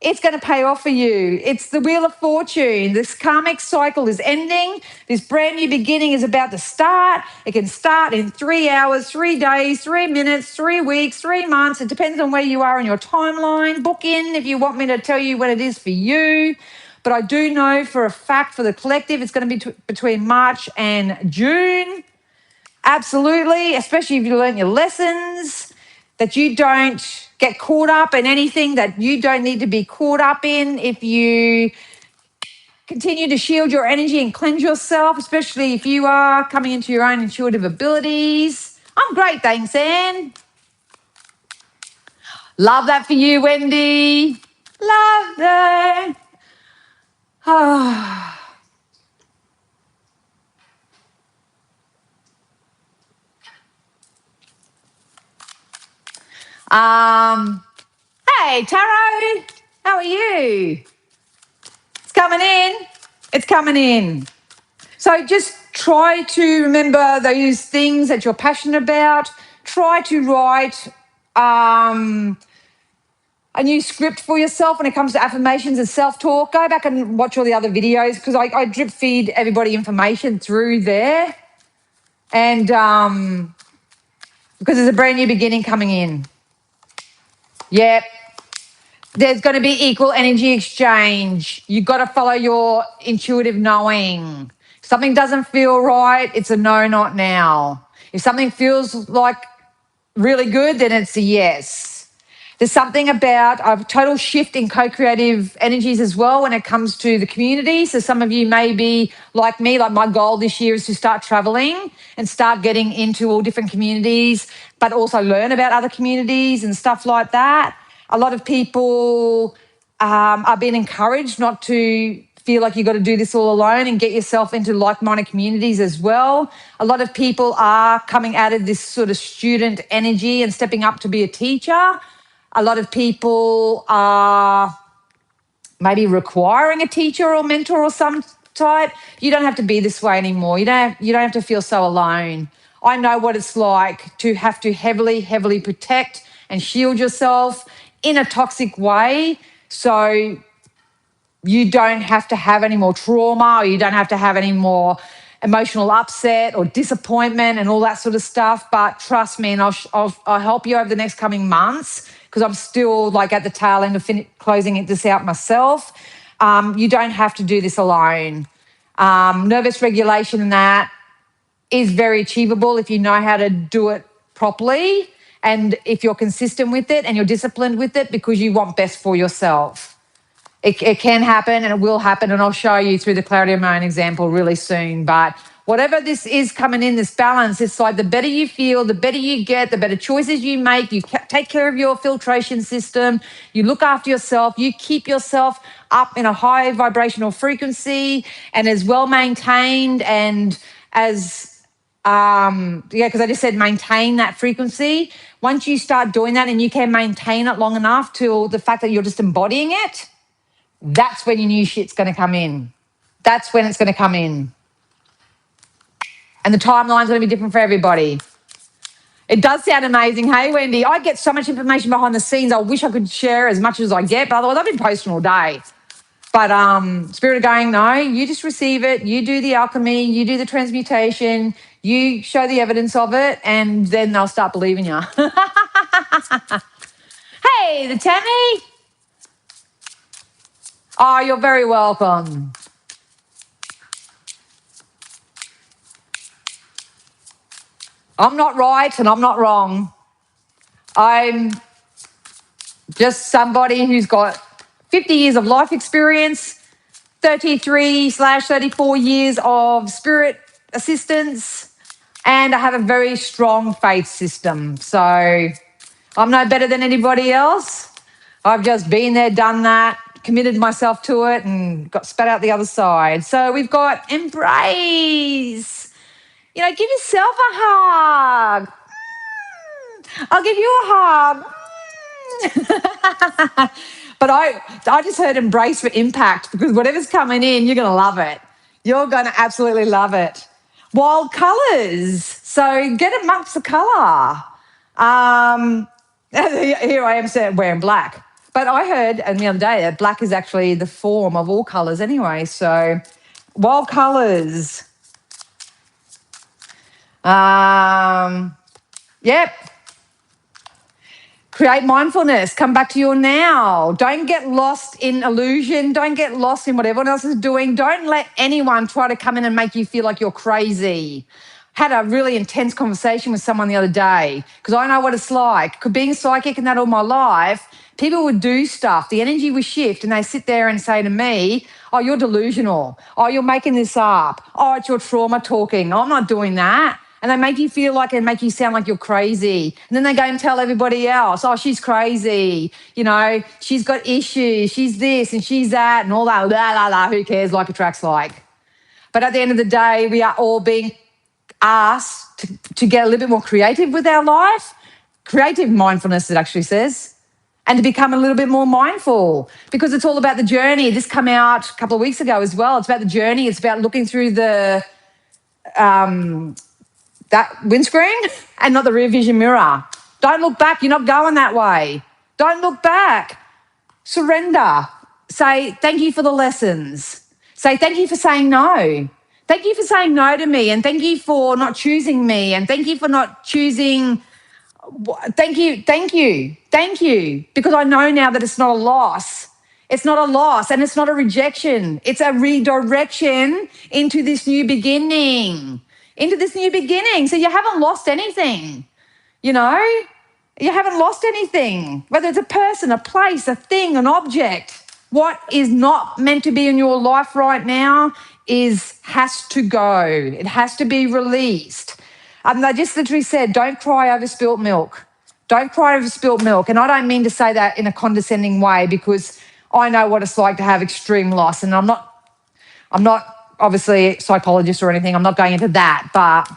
S1: it's going to pay off for you. It's the Wheel of Fortune. This karmic cycle is ending. This brand new beginning is about to start. It can start in 3 hours, 3 days, 3 minutes, 3 weeks, 3 months. It depends on where you are in your timeline. Book in if you want me to tell you when it is for you. But I do know for a fact for the collective, it's going to be between March and June. Absolutely, especially if you learn your lessons, that you don't get caught up in anything that you don't need to be caught up in. If you continue to shield your energy and cleanse yourself, especially if you are coming into your own intuitive abilities. I'm great, thanks, Anne. Love that for you, Wendy. Love that. Oh. Hey, Taro, how are you? It's coming in. It's coming in. So just try to remember those things that you're passionate about. Try to write a new script for yourself when it comes to affirmations and self-talk. Go back and watch all the other videos because I drip feed everybody information through there. And because there's a brand new beginning coming in. Yep. There's going to be equal energy exchange. You've got to follow your intuitive knowing. If something doesn't feel right, it's a no, not now. If something feels like really good, then it's a yes. There's something about a total shift in co-creative energies as well when it comes to the community. So some of you may be like me, like my goal this year is to start traveling and start getting into all different communities, but also learn about other communities and stuff like that. A lot of people are being encouraged not to feel like you've got to do this all alone and get yourself into like-minded communities as well. A lot of people are coming out of this sort of student energy and stepping up to be a teacher. A lot of people are maybe requiring a teacher or mentor or some type. You don't have to be this way anymore. You don't have to feel so alone. I know what it's like to have to heavily protect and shield yourself in a toxic way. So you don't have to have any more trauma, or you don't have to have any more emotional upset or disappointment and all that sort of stuff. But trust me, and I'll help you over the next coming months because I'm still like at the tail end of closing this out myself. You don't have to do this alone. Nervous regulation and that is very achievable if you know how to do it properly and if you're consistent with it and you're disciplined with it because you want best for yourself. It can happen and it will happen, and I'll show you through the clarity of my own example really soon. But whatever this is coming in, this balance, it's like the better you feel, the better you get, the better choices you make. You take care of your filtration system. You look after yourself. You keep yourself up in a high vibrational frequency and as well maintained and as because I just said maintain that frequency. Once you start doing that and you can maintain it long enough till the fact that you're just embodying it, that's when your new shit's going to come in. That's when it's going to come in. And the timeline's going to be different for everybody. It does sound amazing. Hey, Wendy, I get so much information behind the scenes. I wish I could share as much as I get, but otherwise I've been posting all day. But Spirit of going, no, you just receive it. You do the alchemy. You do the transmutation. You show the evidence of it, and then they'll start believing you. Hey, the Tammy. Oh, you're very welcome. I'm not right and I'm not wrong. I'm just somebody who's got 50 years of life experience, 33/34 years of spirit assistance, and I have a very strong faith system. So I'm no better than anybody else. I've just been there, done that, committed myself to it, and got spat out the other side. So we've got embrace. You know, give yourself a hug. I'll give you a hug. But I just heard embrace for impact, because whatever's coming in, you're going to love it. You're going to absolutely love it. Wild colours. So get amongst the colour. Here I am wearing black. But I heard the other day that black is actually the form of all colours anyway. So wild colours. Yep. Create mindfulness. Come back to your now. Don't get lost in illusion. Don't get lost in what everyone else is doing. Don't let anyone try to come in and make you feel like you're crazy. Had a really intense conversation with someone the other day, because I know what it's like. Being psychic and that all my life, people would do stuff. The energy would shift and they sit there and say to me, oh, you're delusional. Oh, you're making this up. Oh, it's your trauma talking. I'm not doing that. And they make you feel like and make you sound like you're crazy. And then they go and tell everybody else, oh, she's crazy. You know, she's got issues. She's this and she's that and all that. La, la, la. Who cares? Like attracts like. But at the end of the day, we are all being asked to get a little bit more creative with our life. Creative mindfulness, it actually says. And to become a little bit more mindful, because it's all about the journey. This came out a couple of weeks ago as well. It's about the journey. It's about looking through the that windscreen and not the rear vision mirror. Don't look back. You're not going that way. Don't look back. Surrender. Say, thank you for the lessons. Say, thank you for saying no. Thank you for saying no to me, and thank you for not choosing me, and thank you for not choosing. Thank you. Because I know now that it's not a loss. It's not a loss and it's not a rejection. It's a redirection into this new beginning. So you haven't lost anything, you know? You haven't lost anything, whether it's a person, a place, a thing, an object. What is not meant to be in your life right now has to go. It has to be released. They just literally said, don't cry over spilt milk. Don't cry over spilt milk. And I don't mean to say that in a condescending way, because I know what it's like to have extreme loss. And I'm not obviously a psychologist or anything. I'm not going into that. But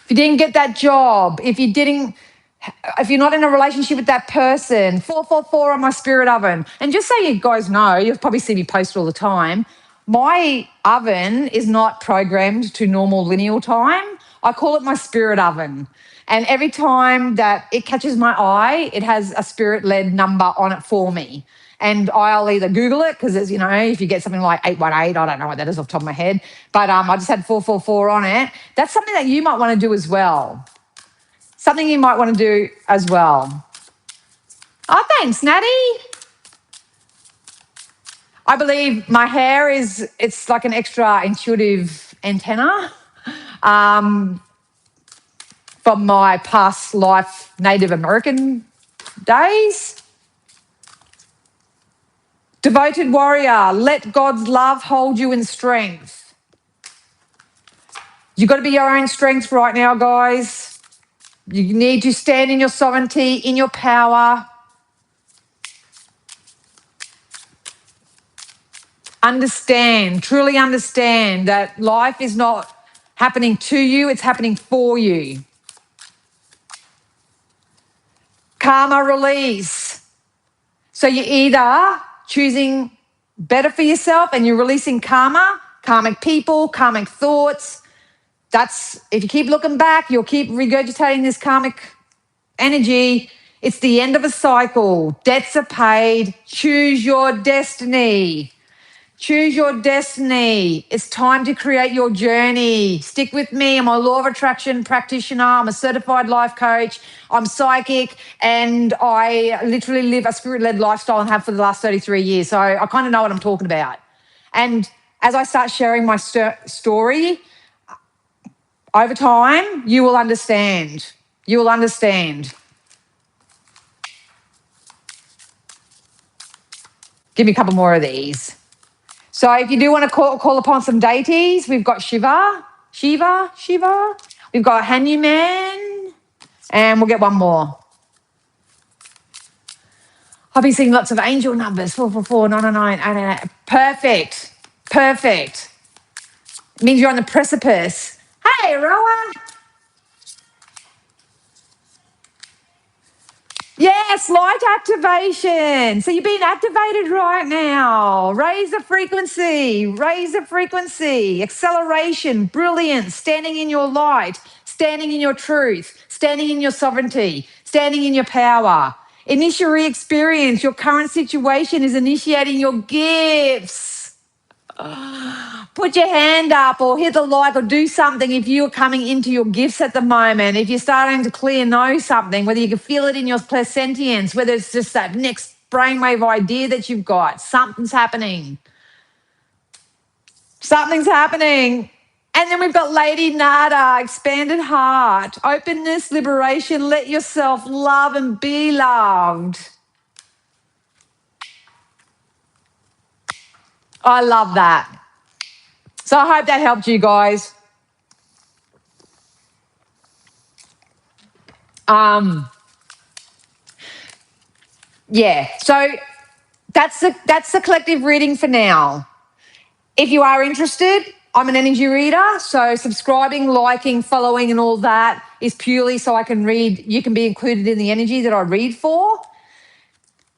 S1: if you didn't get that job, if you're not in a relationship with that person, 444 on my spirit oven. And just so you guys know, you'll probably see me post all the time, my oven is not programmed to normal lineal time. I call it my spirit oven. And every time that it catches my eye, it has a spirit-led number on it for me. And I'll either Google it, because there's, if you get something like 818, I don't know what that is off the top of my head, but I just had 444 on it. That's something that you might want to do as well. Something you might want to do as well. Oh, thanks, Natty. I believe my hair it's like an extra intuitive antenna from my past life Native American days. Devoted warrior, let God's love hold you in strength. You've got to be your own strength right now, guys. You need to stand in your sovereignty, in your power. Truly understand that life is not happening to you, it's happening for you. Karma release. So you're either choosing better for yourself and you're releasing karma, karmic people, karmic thoughts. If you keep looking back, you'll keep regurgitating this karmic energy. It's the end of a cycle. Debts are paid. Choose your destiny. Choose your destiny. It's time to create your journey. Stick with me. I'm a law of attraction practitioner. I'm a certified life coach. I'm psychic, and I literally live a spirit-led lifestyle and have for the last 33 years. So I kind of know what I'm talking about. And as I start sharing my story, over time, you will understand. You will understand. Give me a couple more of these. So if you do want to call upon some deities, we've got Shiva. We've got Hanuman, and we'll get one more. I've been seeing lots of angel numbers, 444, 999, 888. Perfect. It means you're on the precipice. Hey, Rowan. Yes, light activation. So you're being activated right now. Raise the frequency. Acceleration, brilliance, standing in your light, standing in your truth, standing in your sovereignty, standing in your power. Initial experience. Your current situation is initiating your gifts. Put your hand up or hit the like or do something if you're coming into your gifts at the moment. If you're starting to clear know something, whether you can feel it in your placentians, whether it's just that next brainwave idea that you've got, something's happening. Something's happening. And then we've got Lady Nada, expanded heart, openness, liberation, let yourself love and be loved. I love that. So I hope that helped you guys. Yeah, so that's the collective reading for now. If you are interested, I'm an energy reader, so subscribing, liking, following and all that is purely so I can read, you can be included in the energy that I read for.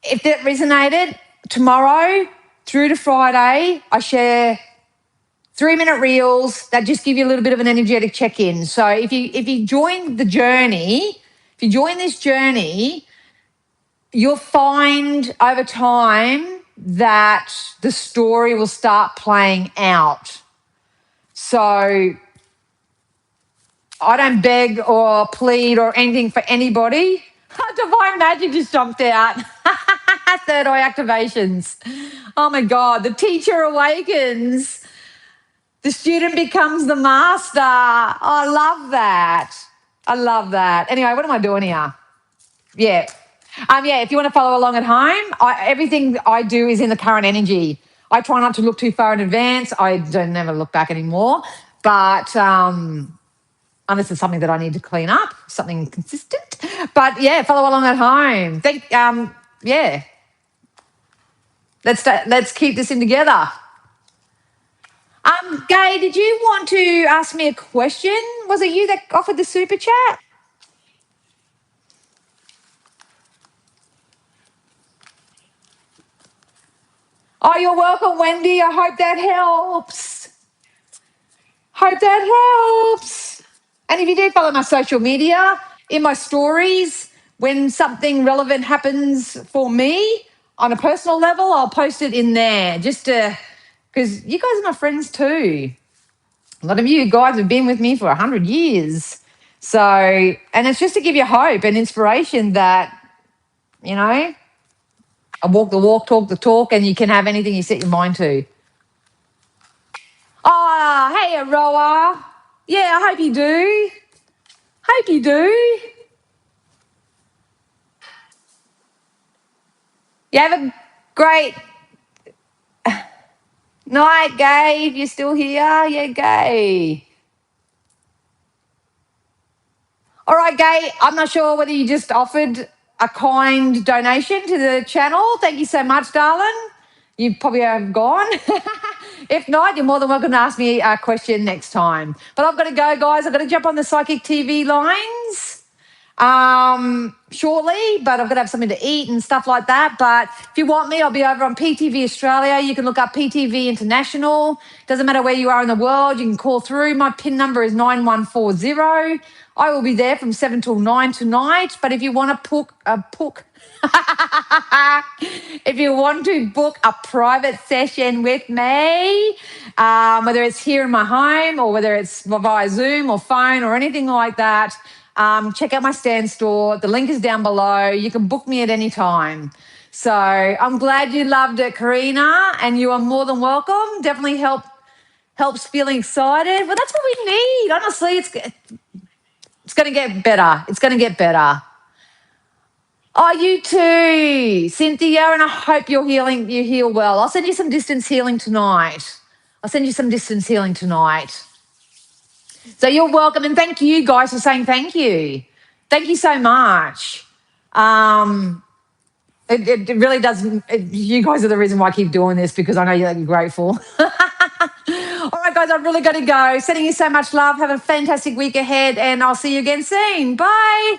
S1: If that resonated, tomorrow through to Friday, I share 3-minute reels that just give you a little bit of an energetic check-in. So if you join the journey, if you join this journey, you'll find over time that the story will start playing out. So I don't beg or plead or anything for anybody. Divine magic just jumped out. Third eye activations. Oh my God, the teacher awakens. The student becomes the master. I love that. Anyway, what am I doing here? Yeah. If you want to follow along at home, everything I do is in the current energy. I try not to look too far in advance. I don't never look back anymore. But unless it's something that I need to clean up, something consistent. But yeah, follow along at home. Let's keep this in together. Gay, did you want to ask me a question? Was it you that offered the super chat? Oh, you're welcome, Wendy. I hope that helps. And if you do follow my social media, in my stories, when something relevant happens for me on a personal level, I'll post it in there just to, because you guys are my friends too. A lot of you guys have been with me for 100 years. So, and it's just to give you hope and inspiration that, I walk the walk, talk the talk, and you can have anything you set your mind to. Oh, hey, Aroa. Yeah, I hope you do. You have a great night, Gay, if you're still here. Yeah, Gay. All right, Gay, I'm not sure whether you just offered a kind donation to the channel. Thank you so much, darling. You probably have gone. If not, you're more than welcome to ask me a question next time. But I've got to go, guys. I've got to jump on the Psychic TV lines shortly, but I've got to have something to eat and stuff like that. But if you want me, I'll be over on PTV Australia. You can look up PTV International. Doesn't matter where you are in the world, you can call through. My PIN number is 9140. I will be there from 7 till 9 tonight. But if you want to if you want to book a private session with me, whether it's here in my home or whether it's via Zoom or phone or anything like that, check out my Stan store. The link is down below. You can book me at any time. So I'm glad you loved it, Karina, and you are more than welcome. Definitely helps feeling excited. Well, that's what we need. Honestly, it's going to get better. It's going to get better. Oh, you too, Cynthia, and I hope you heal well. I'll send you some distance healing tonight. So you're welcome, and thank you guys for saying thank you. Thank you so much. It really does. You guys are the reason why I keep doing this, because I know you're grateful. All right, guys, I've really got to go. Sending you so much love. Have a fantastic week ahead, and I'll see you again soon. Bye.